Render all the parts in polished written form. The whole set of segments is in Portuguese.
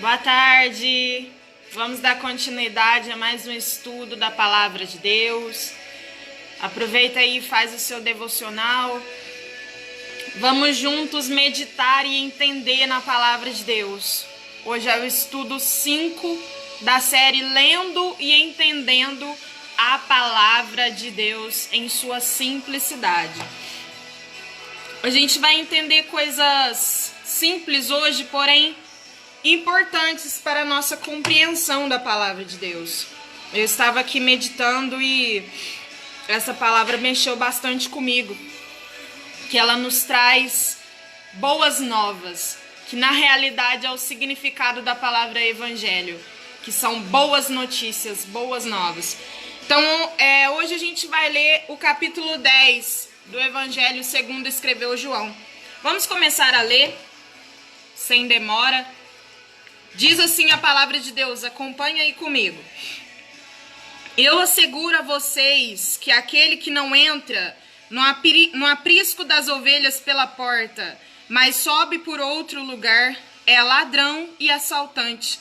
Boa tarde, vamos dar continuidade a mais um estudo da Palavra de Deus. Aproveita aí e faz o seu devocional. Vamos juntos meditar e entender na Palavra de Deus. Hoje é o estudo 5 da série Lendo e Entendendo a Palavra de Deus em sua simplicidade. A gente vai entender coisas simples hoje, porém importantes para a nossa compreensão da palavra de Deus. Eu estava aqui meditando e essa palavra mexeu bastante comigo, que ela nos traz boas novas, que na realidade é o significado da palavra evangelho, que são boas notícias, boas novas. Então, hoje a gente vai ler o capítulo 10 do evangelho segundo escreveu João. Vamos começar a ler, sem demora. Diz assim a palavra de Deus, acompanha aí comigo. Eu asseguro a vocês que aquele que não entra no aprisco das ovelhas pela porta, mas sobe por outro lugar, é ladrão e assaltante.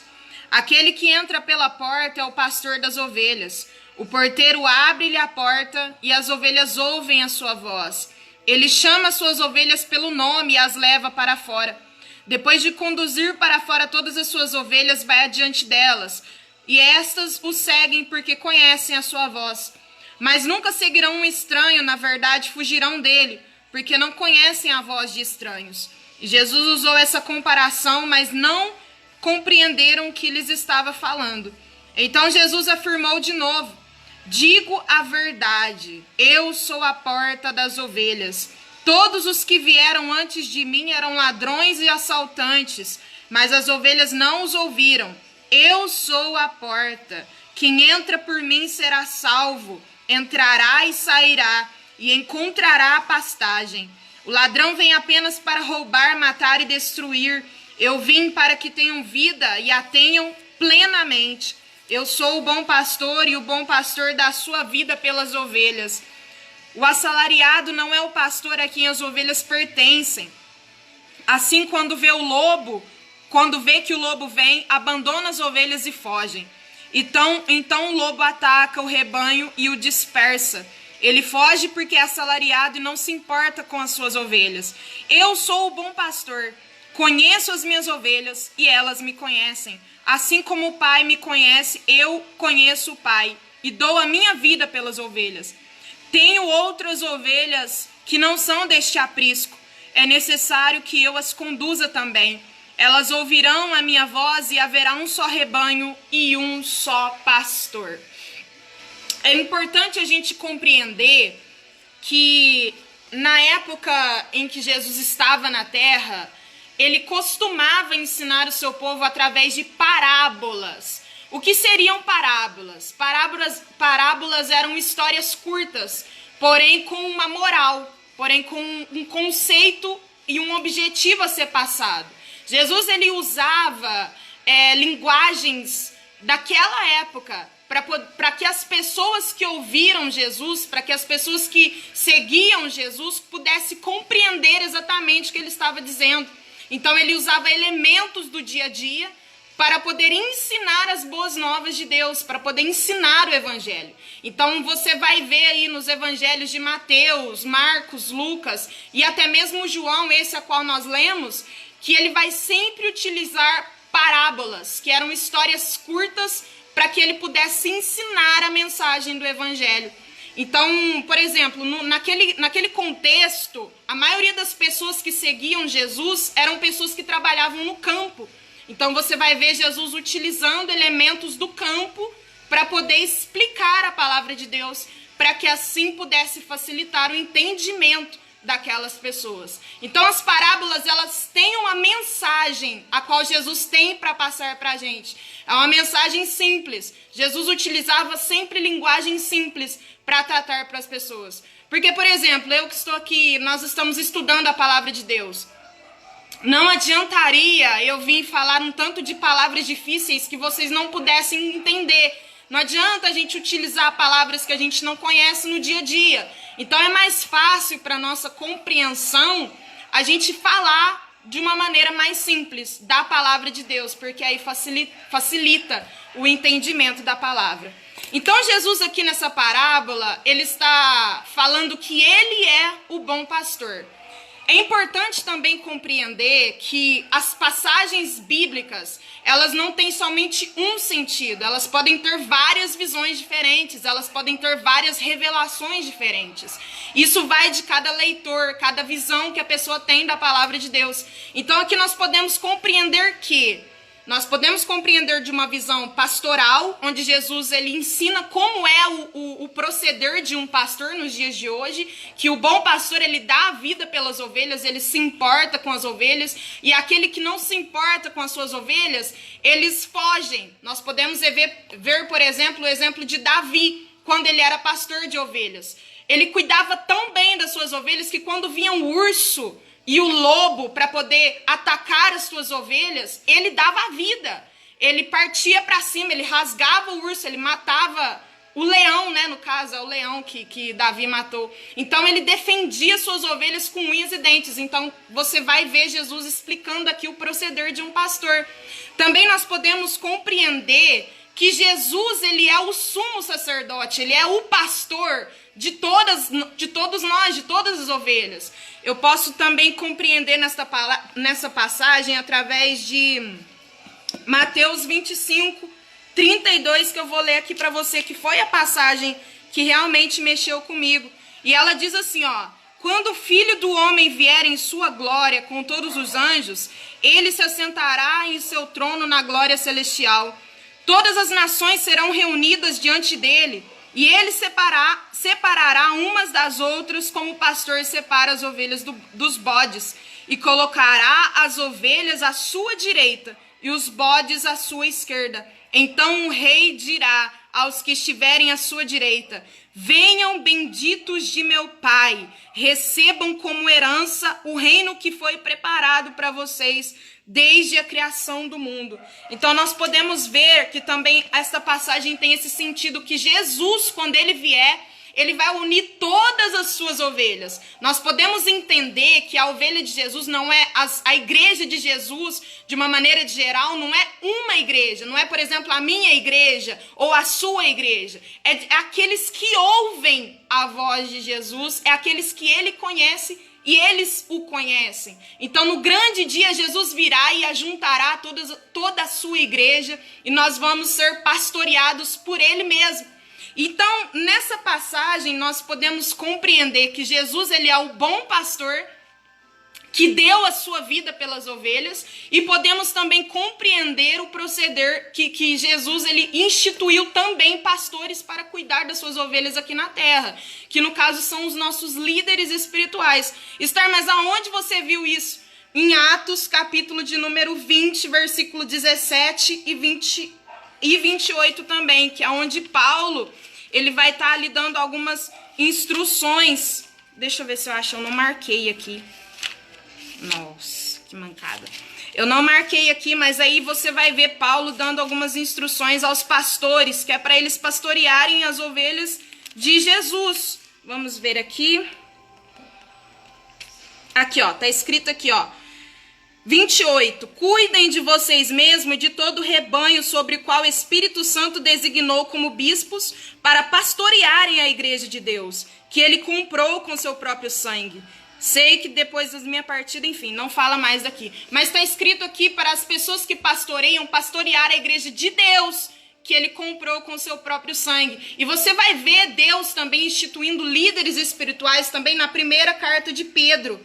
Aquele que entra pela porta é o pastor das ovelhas. O porteiro abre-lhe a porta e as ovelhas ouvem a sua voz. Ele chama as suas ovelhas pelo nome e as leva para fora. Depois de conduzir para fora todas as suas ovelhas, vai adiante delas, e estas o seguem porque conhecem a sua voz. Mas nunca seguirão um estranho, na verdade fugirão dele, porque não conhecem a voz de estranhos. E Jesus usou essa comparação, mas não compreenderam o que lhes estava falando. Então Jesus afirmou de novo, digo a verdade, eu sou a porta das ovelhas. Todos os que vieram antes de mim eram ladrões e assaltantes, mas as ovelhas não os ouviram. Eu sou a porta. Quem entra por mim será salvo, entrará e sairá, e encontrará a pastagem. O ladrão vem apenas para roubar, matar e destruir. Eu vim para que tenham vida e a tenham plenamente. Eu sou o bom pastor e o bom pastor dá sua vida pelas ovelhas. O assalariado não é o pastor a quem as ovelhas pertencem. Assim, quando vê que o lobo vem, abandona as ovelhas e fogem. Então o lobo ataca o rebanho e o dispersa. Ele foge porque é assalariado e não se importa com as suas ovelhas. Eu sou o bom pastor. Conheço as minhas ovelhas e elas me conhecem. Assim como o Pai me conhece, eu conheço o Pai e dou a minha vida pelas ovelhas. Tenho outras ovelhas que não são deste aprisco. É necessário que eu as conduza também. Elas ouvirão a minha voz e haverá um só rebanho e um só pastor. É importante a gente compreender que na época em que Jesus estava na terra, ele costumava ensinar o seu povo através de parábolas. O que seriam parábolas? Parábolas eram histórias curtas, porém com uma moral, porém com um conceito e um objetivo a ser passado. Jesus ele usava linguagens daquela época para que as pessoas que ouviram Jesus, para que as pessoas que seguiam Jesus pudessem compreender exatamente o que ele estava dizendo. Então ele usava elementos do dia a dia para poder ensinar as boas novas de Deus, para poder ensinar o evangelho. Então você vai ver aí nos evangelhos de Mateus, Marcos, Lucas e até mesmo João, esse a qual nós lemos, que ele vai sempre utilizar parábolas, que eram histórias curtas para que ele pudesse ensinar a mensagem do evangelho. Então, por exemplo, naquele contexto, a maioria das pessoas que seguiam Jesus eram pessoas que trabalhavam no campo. Então você vai ver Jesus utilizando elementos do campo para poder explicar a palavra de Deus, para que assim pudesse facilitar o entendimento daquelas pessoas. Então as parábolas, elas têm uma mensagem a qual Jesus tem para passar para a gente. É uma mensagem simples. Jesus utilizava sempre linguagem simples para tratar para as pessoas. Porque, por exemplo, eu que estou aqui, nós estamos estudando a palavra de Deus. Não adiantaria eu vir falar um tanto de palavras difíceis que vocês não pudessem entender. Não adianta a gente utilizar palavras que a gente não conhece no dia a dia. Então é mais fácil para nossa compreensão a gente falar de uma maneira mais simples da palavra de Deus, porque aí facilita o entendimento da palavra. Então Jesus aqui nessa parábola, ele está falando que ele é o bom pastor. É importante também compreender que as passagens bíblicas, elas não têm somente um sentido, elas podem ter várias visões diferentes, elas podem ter várias revelações diferentes. Isso vai de cada leitor, cada visão que a pessoa tem da palavra de Deus. Então aqui nós podemos compreender de uma visão pastoral, onde Jesus ele ensina como é o proceder de um pastor nos dias de hoje, que o bom pastor ele dá a vida pelas ovelhas, ele se importa com as ovelhas, e aquele que não se importa com as suas ovelhas, eles fogem. Nós podemos ver, por exemplo, o exemplo de Davi, quando ele era pastor de ovelhas. Ele cuidava tão bem das suas ovelhas que quando vinha um urso e o lobo para poder atacar as suas ovelhas, ele dava a vida. Ele partia para cima, ele rasgava o urso, ele matava o leão, né? No caso, é o leão que Davi matou. Então, ele defendia suas ovelhas com unhas e dentes. Então, você vai ver Jesus explicando aqui o proceder de um pastor. Também nós podemos compreender que Jesus, ele é o sumo sacerdote, ele é o pastor de todos nós, de todas as ovelhas. Eu posso também compreender nessa passagem através de Mateus 25, 32, que eu vou ler aqui para você, que foi a passagem que realmente mexeu comigo. E ela diz assim, ó: quando o Filho do Homem vier em sua glória com todos os anjos, ele se assentará em seu trono na glória celestial. Todas as nações serão reunidas diante dele, e ele separará umas das outras, como o pastor separa as ovelhas dos bodes, e colocará as ovelhas à sua direita e os bodes à sua esquerda. Então o rei dirá aos que estiverem à sua direita: venham benditos de meu Pai, recebam como herança o reino que foi preparado para vocês desde a criação do mundo. Então nós podemos ver que também esta passagem tem esse sentido, que Jesus, quando ele vier, ele vai unir todas as suas ovelhas. Nós podemos entender que a ovelha de Jesus não é a igreja de Jesus, de uma maneira geral, não é uma igreja, não é, por exemplo, a minha igreja ou a sua igreja. É aqueles que ouvem a voz de Jesus, é aqueles que ele conhece e eles o conhecem. Então, no grande dia, Jesus virá e ajuntará toda a sua igreja, e nós vamos ser pastoreados por ele mesmo. Então, nessa passagem, nós podemos compreender que Jesus ele é o bom pastor que deu a sua vida pelas ovelhas, e podemos também compreender o proceder que Jesus ele instituiu também pastores para cuidar das suas ovelhas aqui na terra, que no caso são os nossos líderes espirituais. Esther, mas aonde você viu isso? Em Atos, capítulo de número 20, versículo 17 e 28 também, que é onde Paulo ele vai estar ali dando algumas instruções. Deixa eu ver se eu acho, eu não marquei aqui. Nossa, que mancada. Eu não marquei aqui, mas aí você vai ver Paulo dando algumas instruções aos pastores, que é para eles pastorearem as ovelhas de Jesus. Vamos ver aqui. Aqui, ó, tá escrito aqui, ó. 28. Cuidem de vocês mesmos e de todo o rebanho sobre o qual o Espírito Santo designou como bispos para pastorearem a igreja de Deus, que ele comprou com seu próprio sangue. Sei que depois da minha partida, enfim, não fala mais daqui. Mas está escrito aqui para as pessoas que pastorear a igreja de Deus, que ele comprou com seu próprio sangue. E você vai ver Deus também instituindo líderes espirituais também na primeira carta de Pedro,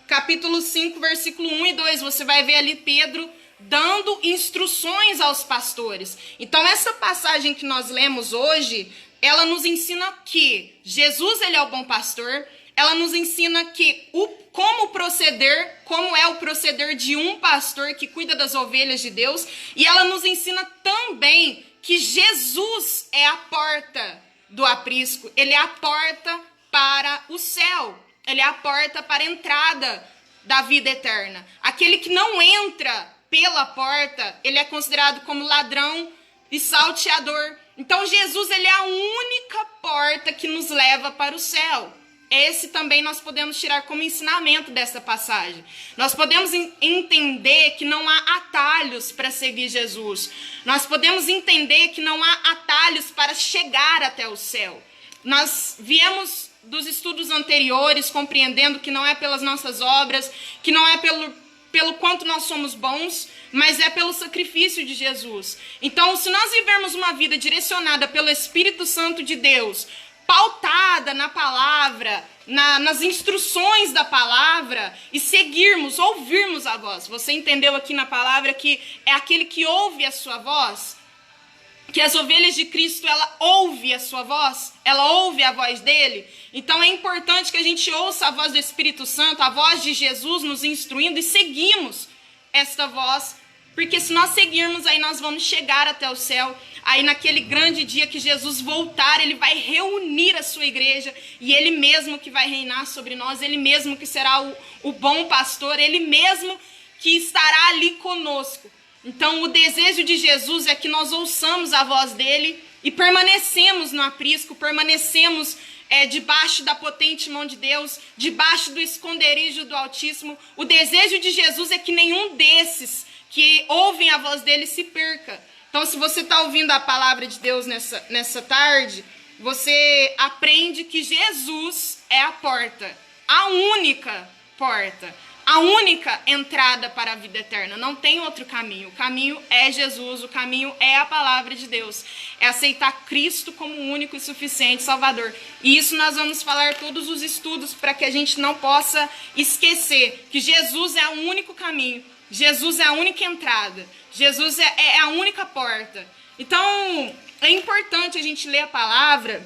capítulo 5, versículo 1 e 2. Você vai ver ali Pedro dando instruções aos pastores. Então essa passagem que nós lemos hoje, ela nos ensina que Jesus ele é o bom pastor. Ela nos ensina que como é o proceder de um pastor que cuida das ovelhas de Deus. E ela nos ensina também que Jesus é a porta do aprisco. Ele é a porta para o céu. Ele é a porta para a entrada da vida eterna. Aquele que não entra pela porta, ele é considerado como ladrão e salteador. Então Jesus ele é a única porta que nos leva para o céu. esse também nós podemos tirar como ensinamento dessa passagem. Nós podemos entender que não há atalhos para seguir Jesus. Nós podemos entender que não há atalhos para chegar até o céu. Nós viemos dos estudos anteriores compreendendo que não é pelas nossas obras, que não é pelo quanto nós somos bons, mas é pelo sacrifício de Jesus. Então, se nós vivermos uma vida direcionada pelo Espírito Santo de Deus, pautada na palavra, nas instruções da palavra, e seguirmos, ouvirmos a voz. Você entendeu aqui na palavra que é aquele que ouve a sua voz? Que as ovelhas de Cristo, ela ouve a sua voz? Ela ouve a voz dele? Então é importante que a gente ouça a voz do Espírito Santo, a voz de Jesus nos instruindo, e seguimos esta voz, porque se nós seguirmos, aí nós vamos chegar até o céu. Aí naquele grande dia que Jesus voltar, ele vai reunir a sua igreja, e ele mesmo que vai reinar sobre nós, ele mesmo que será o bom pastor, ele mesmo que estará ali conosco. Então o desejo de Jesus é que nós ouçamos a voz dele e permanecemos no aprisco, permanecemos debaixo da potente mão de Deus, debaixo do esconderijo do Altíssimo. O desejo de Jesus é que nenhum desses que ouvem a voz dele se perca. Então, se você está ouvindo a palavra de Deus nessa tarde, você aprende que Jesus é a porta, a única porta, a única entrada para a vida eterna. Não tem outro caminho. O caminho é Jesus, o caminho é a palavra de Deus. É aceitar Cristo como o único e suficiente Salvador. E isso nós vamos falar todos os estudos para que a gente não possa esquecer que Jesus é o único caminho. Jesus é a única entrada. Jesus é a única porta. Então, é importante a gente ler a palavra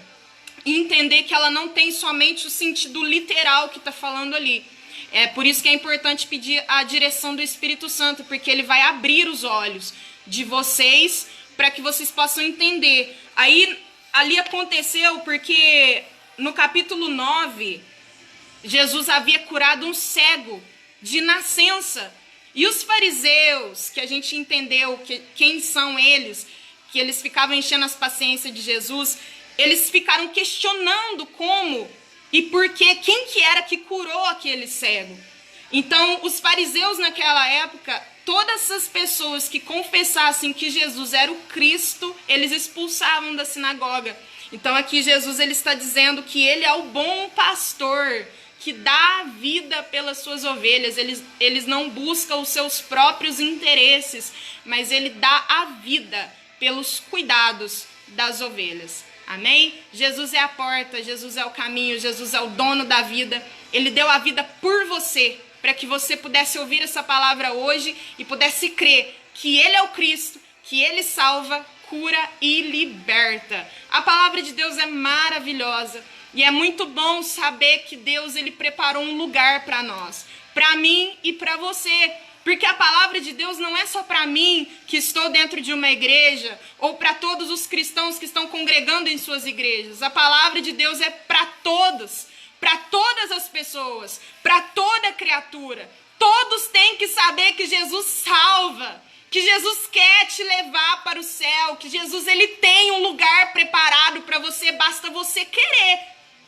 e entender que ela não tem somente o sentido literal que está falando ali. É por isso que é importante pedir a direção do Espírito Santo, porque ele vai abrir os olhos de vocês para que vocês possam entender. Aí, ali aconteceu porque no capítulo 9, Jesus havia curado um cego de nascença. E os fariseus, que a gente entendeu quem são eles, que eles ficavam enchendo as paciências de Jesus, eles ficaram questionando como e por que, quem que era que curou aquele cego. Então, os fariseus naquela época, todas as pessoas que confessassem que Jesus era o Cristo, eles expulsavam da sinagoga. Então, aqui Jesus ele está dizendo que ele é o bom pastor, que dá a vida pelas suas ovelhas. Eles não buscam os seus próprios interesses, mas ele dá a vida pelos cuidados das ovelhas. Amém? Jesus é a porta, Jesus é o caminho, Jesus é o dono da vida. Ele deu a vida por você, para que você pudesse ouvir essa palavra hoje e pudesse crer que ele é o Cristo, que ele salva, cura e liberta. A palavra de Deus é maravilhosa. E é muito bom saber que Deus ele preparou um lugar para nós, para mim e para você. Porque a palavra de Deus não é só para mim, que estou dentro de uma igreja, ou para todos os cristãos que estão congregando em suas igrejas. A palavra de Deus é para todos, para todas as pessoas, para toda criatura. Todos têm que saber que Jesus salva, que Jesus quer te levar para o céu, que Jesus ele tem um lugar preparado para você, basta você querer.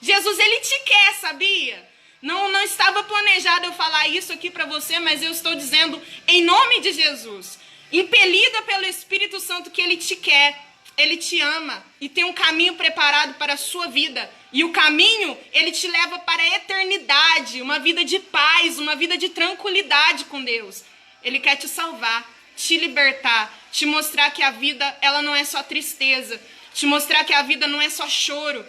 Jesus ele te quer, sabia? Não estava planejado eu falar isso aqui para você, mas eu estou dizendo em nome de Jesus, impelida pelo Espírito Santo, que ele te quer, ele te ama e tem um caminho preparado para a sua vida. E o caminho, ele te leva para a eternidade, uma vida de paz, uma vida de tranquilidade com Deus. Ele quer te salvar, te libertar, te mostrar que a vida ela não é só tristeza, te mostrar que a vida não é só choro,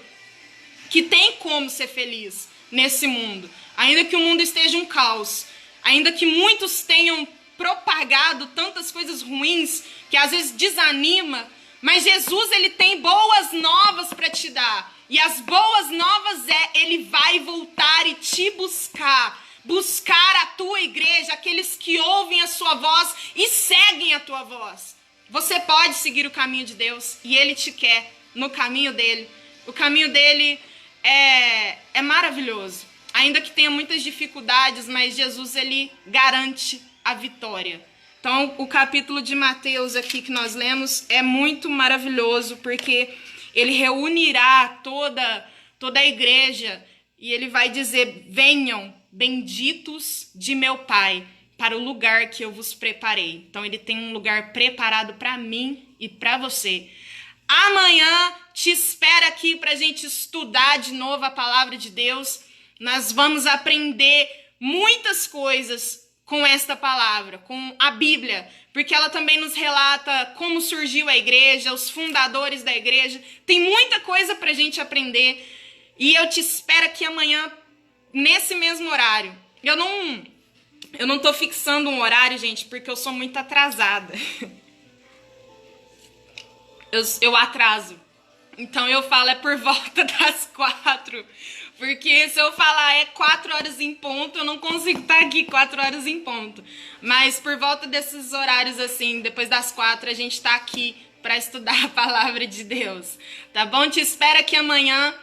que tem como ser feliz nesse mundo, ainda que o mundo esteja um caos, ainda que muitos tenham propagado tantas coisas ruins, que às vezes desanima, mas Jesus ele tem boas novas para te dar, e as boas novas ele vai voltar e te buscar a tua igreja, aqueles que ouvem a sua voz e seguem a tua voz. Você pode seguir o caminho de Deus, e ele te quer no caminho dele. O caminho dele é maravilhoso, ainda que tenha muitas dificuldades, mas Jesus ele garante a vitória. Então o capítulo de Mateus aqui que nós lemos é muito maravilhoso, porque ele reunirá toda a igreja e ele vai dizer: venham, benditos de meu Pai, para o lugar que eu vos preparei. Então ele tem um lugar preparado para mim e para você. Amanhã te espera aqui para a gente estudar de novo a palavra de Deus. Nós vamos aprender muitas coisas com esta palavra, com a Bíblia, porque ela também nos relata como surgiu a igreja, os fundadores da igreja. Tem muita coisa para a gente aprender. E eu te espero aqui amanhã, nesse mesmo horário. Eu não tô fixando um horário, gente, porque eu sou muito atrasada. Eu atraso. Então eu falo é por volta das 4. Porque se eu falar é 4 horas em ponto, eu não consigo estar aqui 4 horas em ponto. Mas por volta desses horários assim, depois das 4, a gente tá aqui para estudar a palavra de Deus. Tá bom? Te espero aqui amanhã.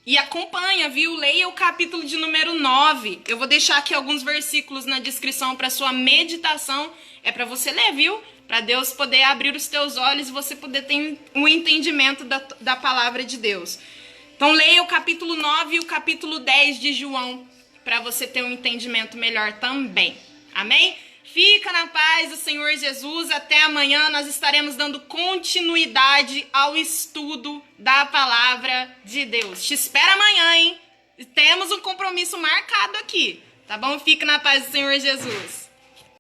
E acompanha, viu? Leia o capítulo de número 9. Eu vou deixar aqui alguns versículos na descrição para sua meditação. É para você ler, viu? Para Deus poder abrir os teus olhos e você poder ter um entendimento da palavra de Deus. Então leia o capítulo 9 e o capítulo 10 de João para você ter um entendimento melhor também. Amém? Fica na paz do Senhor Jesus. Até amanhã nós estaremos dando continuidade ao estudo da palavra de Deus. Te espero amanhã, hein? Temos um compromisso marcado aqui, tá bom? Fica na paz do Senhor Jesus.